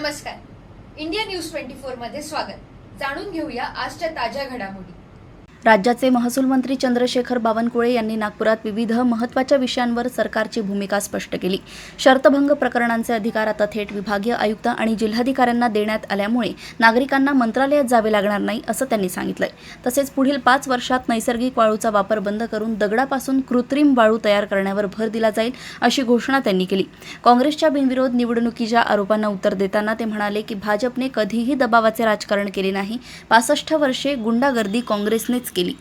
नमस्कार. India news 24 मध्ये स्वागत. जाणून घेऊया आजच्या ताज्या घडामोडी. राज्याचे महसूल मंत्री चंद्रशेखर बावनकुळे यांनी नागपुरात विविध महत्त्वाच्या विषयांवर सरकारची भूमिका स्पष्ट केली. शर्तभंग प्रकरणांचे अधिकार आता थेट विभागीय आयुक्त आणि जिल्हाधिकाऱ्यांना देण्यात आल्यामुळे नागरिकांना मंत्रालयात जावे लागणार नाही असं त्यांनी सांगितलंय. तसेच पुढील 5 वर्षात नैसर्गिक वाळूचा वापर बंद करून दगडापासून कृत्रिम वाळू तयार करण्यावर भर दिला जाईल अशी घोषणा त्यांनी केली. काँग्रेसच्या बिनविरोध निवडणुकीच्या आरोपांना उत्तर देताना ते म्हणाले की भाजपने कधीही दबावाचे राजकारण केले नाही. 65 वर्षे गुंडागर्दी काँग्रेसनेच केली.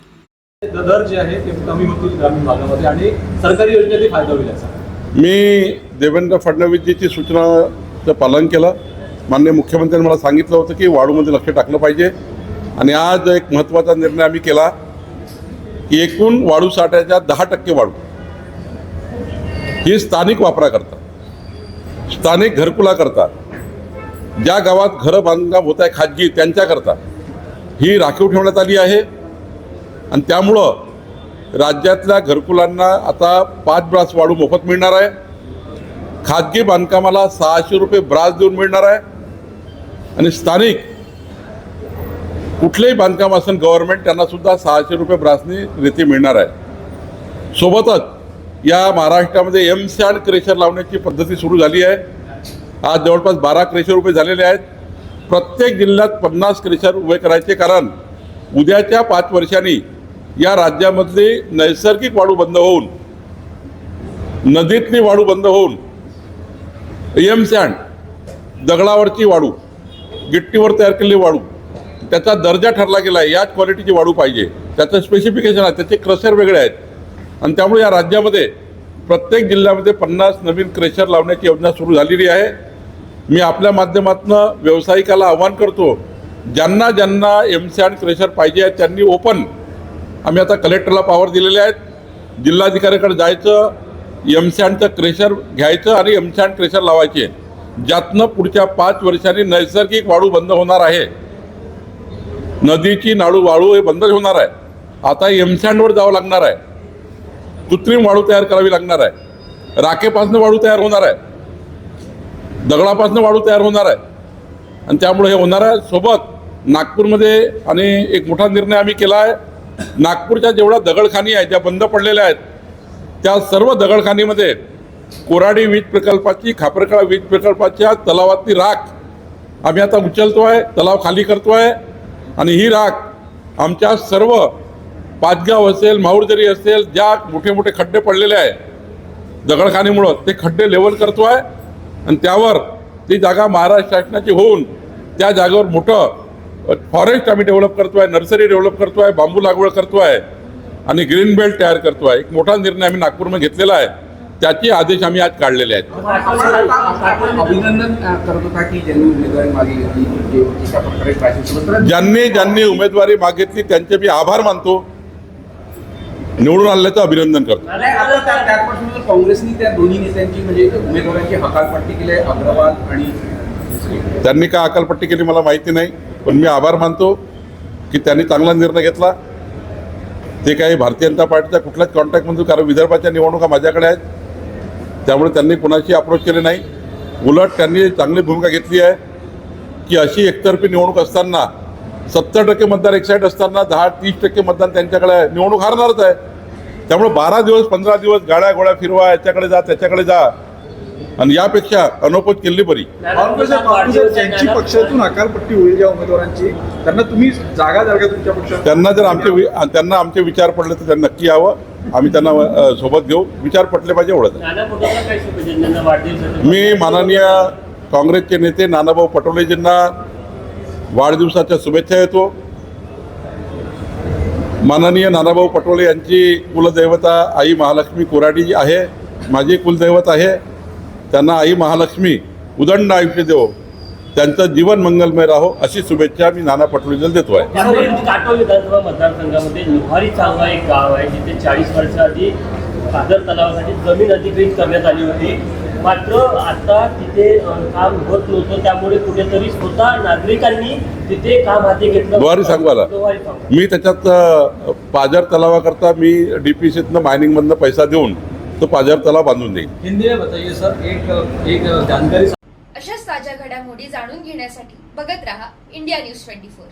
दर जे आहे ते कमी होतील ग्रामीण भागामध्ये आणि सरकारी योजनेचा फायदा होईल असा. मी देवेंद्र फडणवीसजीची सूचनाचं पालन केलं. माननीय मुख्यमंत्र्यांनी मला सांगितलं होतं की वाळूमध्ये लक्ष टाकलं पाहिजे आणि आज एक महत्त्वाचा निर्णय आम्ही केला की एकूण वाळू साठ्याच्या 10% वाळू ही स्थानिक वापराकरता, स्थानिक घरकुलाकरता, ज्या गावात घरं बांधकाम होत आहे खाजगी त्यांच्याकरता ही राखीव ठेवण्यात आली आहे. आणि त्यामुळं राज्यातल्या घरकुलांना आता 5 ब्रास वाळू मोफत मिळणार आहे. खाजगी बांधकामाला 600 रुपये ब्रास देऊन मिळणार आहे. आणि स्थानिक कुठलेही बांधकाम असेल गव्हर्नमेंट त्यांनासुद्धा 600 रुपये ब्रासनी रेती मिळणार आहे. सोबतच या महाराष्ट्रामध्ये एम-सॅन्ड क्रेशर लावण्याची पद्धती सुरू झाली आहे. आज जवळपास 12 क्रेशर उभे झालेले आहेत. प्रत्येक जिल्ह्यात 50 क्रेशर उभे करायचे, कारण उद्याच्या 5 वर्षांनी या राज्यामधली नैसर्गिक वाळू बंद होऊन, नदीतली वाळू बंद होऊन एम-सॅन्ड दगडावरची वाळू, गिट्टीवर तयार केलेली वाळू, त्याचा दर्जा ठरला गेला आहे. याच क्वालिटीची वाळू पाहिजे, त्याचं स्पेसिफिकेशन आहे, त्याचे क्रशर वेगळे आहेत. आणि त्यामुळे या राज्यामध्ये प्रत्येक जिल्ह्यामध्ये 50 नवीन क्रेशर लावण्याची योजना सुरू झालेली आहे. मी आपल्या माध्यमातून व्यावसायिकाला आवाहन करतो, ज्यांना ज्यांना एम-सॅन्ड क्रेशर पाहिजे आहे त्यांनी ओपन, आम्ही आता कलेक्टरला पॉवर दिलेले आहेत, जिल्हाधिकाऱ्याकडे जायचं, एम-सॅन्डचं क्रेशर घ्यायचं आणि एम-सॅन्ड क्रेशर लावायचे, ज्यातनं पुढच्या 5 वर्षांनी नैसर्गिक वाळू बंद होणार आहे. नदीची नाळू वाळू हे बंद होणार आहे. आता एम-सॅन्डवर जावं लागणार आहे. कृत्रिम वाळू तयार करावी लागणार आहे. राखेपासून वाळू तयार होणार आहे, दगडापासून वाळू तयार होणार आहे. आणि त्यामुळे हे होणार आहे. सोबत नागपूरमध्ये आणि एक मोठा निर्णय आम्ही केला आहे. नागपूरच्या जेवढ्या दगडखानी आहेत ज्या बंद पडलेल्या आहेत त्या सर्व दगडखानीमध्ये कोराडी वीज प्रकल्पाची, खापरखेडा वीज प्रकल्पाच्या तलावातली राख आम्ही आता उचलतो आहे, तलाव खाली करतो आहे. आणि ही राख आमच्या सर्व पाचगाव असेल, माहूरजरी असेल, ज्या मोठे मोठे खड्डे पडलेले आहेत दगडखानीमुळं, ते खड्डे लेवल करतो आहे. आणि त्यावर ती जागा महाराष्ट्र शासनाची होऊन त्या जागेवर मोठं फॉरेस्ट आम्ही डेव्हलप करतो आहे, नर्सरी डेव्हलप करतो आहे, बांबू लागवड करतो आहे आणि ग्रीन बेल्ट तयार करतो आहे. एक मोठा निर्णय आम्ही नागपूरमध्ये घेतलेला आहे. त्याचे आदेश आम्ही आज काढलेले आहेत. अभिनंदन करत होता की ज्यांनी उमेदवारी मागितली, ज्यांनी उमेदवारी मागितली त्यांचे मी आभार मानतो, निवडून आल्याचं अभिनंदन करतो. त्यापासून काँग्रेसनी त्या दोन्ही नेत्यांची म्हणजे उमेदवारांची हकालपट्टी केली आहे, अग्रवाल आणि त्यांनी काय हकालपट्टी केली मला माहिती नाही, पण मी आभार मानतो की त्यांनी चांगला निर्णय घेतला. ते काही भारतीय जनता पार्टीच्या कुठल्याच कॉन्टॅक्टमधून, कारण विदर्भाच्या निवडणुका माझ्याकडे आहेत, त्यामुळे त्यांनी कुणाशी अप्रोच केले नाही. उलट त्यांनी चांगली भूमिका घेतली आहे की अशी एकतर्फी निवडणूक असताना 70% मतदार एक साईड असताना 10-30% मतदान त्यांच्याकडे आहे, निवडणूक हारणारच आहे. त्यामुळे 12 दिवस 15 दिवस गाड्या गोळ्या फिरवा, याच्याकडे जा त्याच्याकडे जा, आणि यापेक्षा अनोपत केली बरी. ज्यांची पक्षातून हकालपट्टी होईल ज्या उमेदवारांची, त्यांना तुम्ही जागा द्याल का तुमच्या पक्षात? त्यांना जर आमचे विचार पडले तर त्यांना नक्की यावं. आम्ही त्यांना सोबत घेऊ. विचार पटले पाहिजे एवढंच. मी माननीय काँग्रेसचे नेते नानाभाऊ पटोलेजींना वाढदिवसाच्या शुभेच्छा देतो. माननीय नानाभाऊ पटोले यांची कुलदैवता आई महालक्ष्मी कोराडी आहे, माझी कुलदैवत आहे. त्यांना आई महालक्ष्मी उदंड आयुष्य देवो, त्यांचं जीवन मंगलमय राहो अशी शुभेच्छा मी नाना पटोलेंना देतो आहे. काटोल विधानसभा मतदारसंघामध्ये लोहारी चांगला एक गाव आहे जिथे 40 वर्षाआधी कादर तलावासाठी जमीन अधिग्रहित करण्यात आली होती. मात्र आता तिथे काम होत नव्हतं, त्यामुळे कुठेतरी स्वतः नागरिकांनी तिथे काम हाती घेतलं. लोहारी सांगवाला मी त्याच्यात पाझर तलावाकरता मी DPCतनं मायनिंगमधनं पैसा देऊन तो पाझर तलाव बांधून देईन. हिंदी में बताइए सर, एक जानकारी. अशाच ताज्या घडामोडी जाणून घेण्यासाठी बघत रहा इंडिया न्यूज 24.